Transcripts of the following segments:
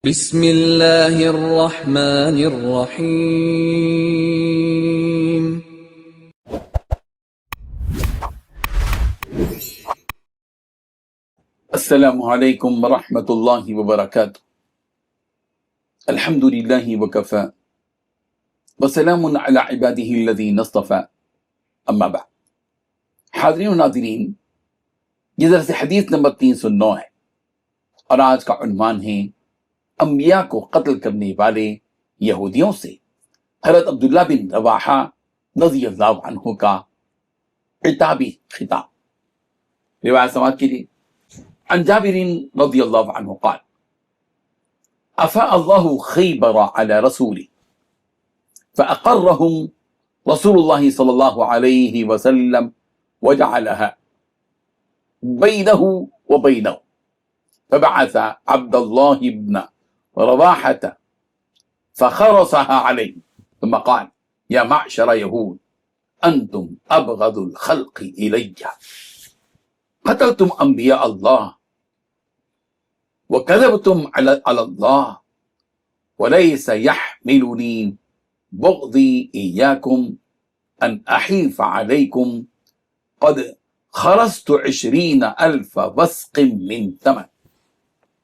بسم اللہ الرحمن الرحیم۔ السلام علیکم ورحمۃ اللہ وبرکاتہ۔ الحمد للہ وکفی وسلام علی عبادہ الذین اصطفی، اما بعد۔ حاضرین و ناظرین، یہ درس حدیث نمبر 309 ہے اور آج کا عنوان ہے انبیاء کو قتل کرنے والے یہودیوں سے حضرت عبداللہ بن رواحہ رضی اللہ عنہ کا عتابی خطاب۔ روایت سماعت کیجیے۔ عن جابر رضی اللہ عنہ قال افاء اللہ خیبر علی رسوله فأقرهم رسول الله صلی اللہ علیہ وسلم وجعلها بینه وبینه فبعث عبد الله بن رواحة فخرصها عليه ثم قال يا معشر يهود أنتم أبغض الخلق إلي، قتلتم أنبياء الله وكذبتم على الله، وليس يحملني بغضي إياكم أن أحيف عليكم، قد خرست 20,000 وسق من ثمن،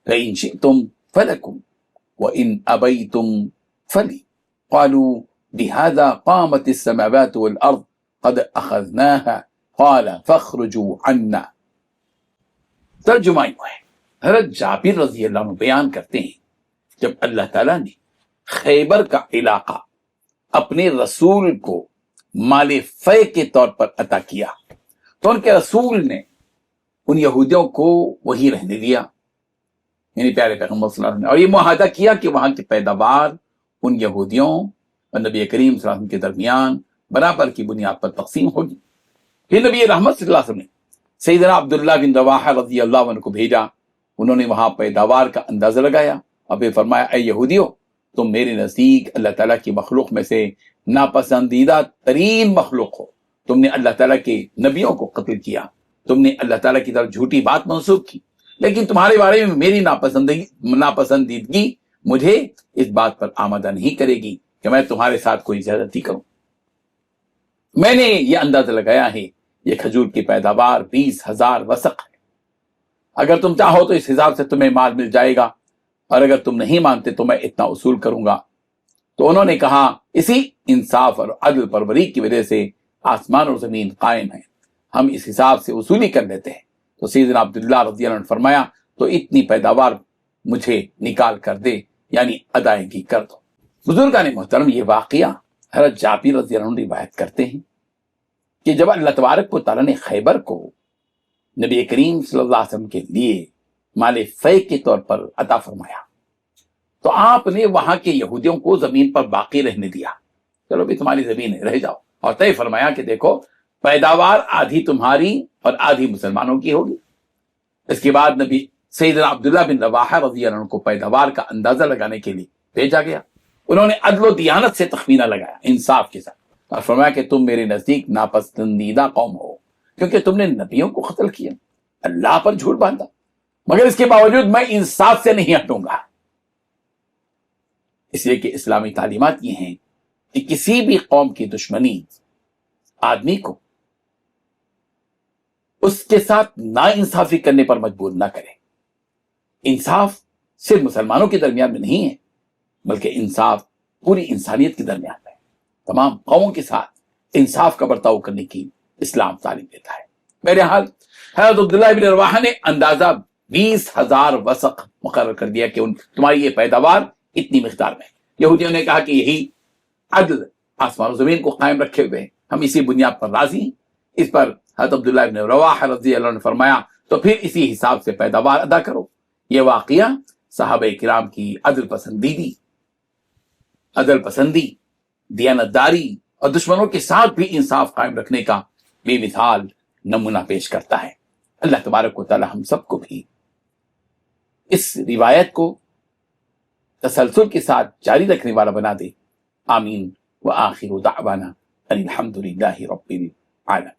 فإن شئتم فلكم وإن أبيتم فلي، قالوا بهذا قامت السماوات والأرض قد أخذناها، قال فاخرجوا عنا۔ ترجمہ یوں ہے، حضرت جابر رضی اللہ عنہ بیان کرتے ہیں جب اللہ تعالیٰ نے خیبر کا علاقہ اپنے رسول کو مال فے کے طور پر عطا کیا تو ان کے رسول نے ان یہودیوں کو وہی رہنے دیا، یعنی پیارے پیغمبر صلی اللہ علیہ وسلم نے، اور یہ معاہدہ کیا کہ وہاں کی پیداوار ان یہودیوں اور نبی کریم صلی اللہ علیہ وسلم کے درمیان برابر کی بنیاد پر تقسیم ہوگی۔ پھر نبی رحمت صلی اللہ علیہ وسلم نے سیدنا عبداللہ بن رواحہ رضی اللہ عنہ کو بھیجا، انہوں نے وہاں پیداوار کا اندازہ لگایا اور پھر فرمایا اے یہودیو، تم میرے نزدیک اللہ تعالیٰ کی مخلوق میں سے ناپسندیدہ ترین مخلوق ہو، تم نے اللہ تعالیٰ کے نبیوں کو قتل کیا، تم نے اللہ تعالیٰ کی طرف جھوٹی بات منسوخ کی، لیکن تمہارے بارے میں میری ناپسندیدگی مجھے اس بات پر آمادہ نہیں کرے گی کہ میں تمہارے ساتھ کوئی زیادتی کروں۔ میں نے یہ اندازہ لگایا ہے یہ کھجور کی پیداوار 20,000 وسق ہے، اگر تم چاہو تو اس حساب سے تمہیں مال مل جائے گا، اور اگر تم نہیں مانتے تو میں اتنا اصول کروں گا۔ تو انہوں نے کہا اسی انصاف اور عدل پروری کی وجہ سے آسمان اور زمین قائم ہے، ہم اس حساب سے وصولی کر لیتے ہیں۔ تو سیدنا عبداللہ رضی اللہ عنہ نے فرمایا تو اتنی پیداوار مجھے نکال کر دے، یعنی ادائیگی کر دو۔ بزرگان محترم، یہ واقعہ حضرت جابر رضی اللہ عنہ روایت کرتے ہیں کہ جب اللہ تبارک و تعالیٰ نے خیبر کو نبی کریم صلی اللہ علیہ وسلم کے لیے مال فے کے طور پر عطا فرمایا تو آپ نے وہاں کے یہودیوں کو زمین پر باقی رہنے دیا، چلو بھی تمہاری زمین ہے، رہ جاؤ، اور طے فرمایا کہ دیکھو پیداوار آدھی تمہاری اور آدھی مسلمانوں کی ہوگی۔ اس کے بعد نبی سیدنا عبداللہ بن رواحہ رضی اللہ عنہ کو پیداوار کا اندازہ لگانے کے لیے بھیجا گیا، انہوں نے عدل و دیانت سے تخمینہ لگایا، انصاف کے ساتھ، اور فرمایا کہ تم میرے نزدیک ناپسندیدہ قوم ہو کیونکہ تم نے نبیوں کو قتل کیا، اللہ پر جھوٹ باندھا، مگر اس کے باوجود میں انصاف سے نہیں ہٹوں گا۔ اس لیے کہ اسلامی تعلیمات یہ ہیں کہ کسی بھی قوم کی دشمنی آدمی کو اس کے ساتھ نا انصافی کرنے پر مجبور نہ کرے۔ انصاف صرف مسلمانوں کے درمیان میں نہیں ہے، بلکہ انصاف پوری انسانیت کے درمیان میں، تمام قوموں کے ساتھ انصاف کا برتاؤ کرنے کی اسلام تعلیم دیتا ہے۔ بہرحال حضرت عبداللہ بن رواحہ نے اندازہ 20,000 وسق مقرر کر دیا کہ تمہاری یہ پیداوار اتنی مقدار میں۔ یہودیوں نے کہا کہ یہی عدل آسمان و زمین کو قائم رکھے ہوئے ہم اسی بنیاد پر راضی ہیں۔ اس پر حضرت عبداللہ بن رواحہ رضی اللہ عنہ نے فرمایا تو پھر اسی حساب سے پیداوار ادا کرو۔ یہ واقعہ صحابہ کرام کی عدل پسندی، دیانتداری اور دشمنوں کے ساتھ بھی انصاف قائم رکھنے کا بے مثال نمونہ پیش کرتا ہے۔ اللہ تبارک و تعالی ہم سب کو بھی اس روایت کو تسلسل کے ساتھ جاری رکھنے والا بنا دے، آمین۔ وآخر دعوانا ان الحمد للہ رب العالمین۔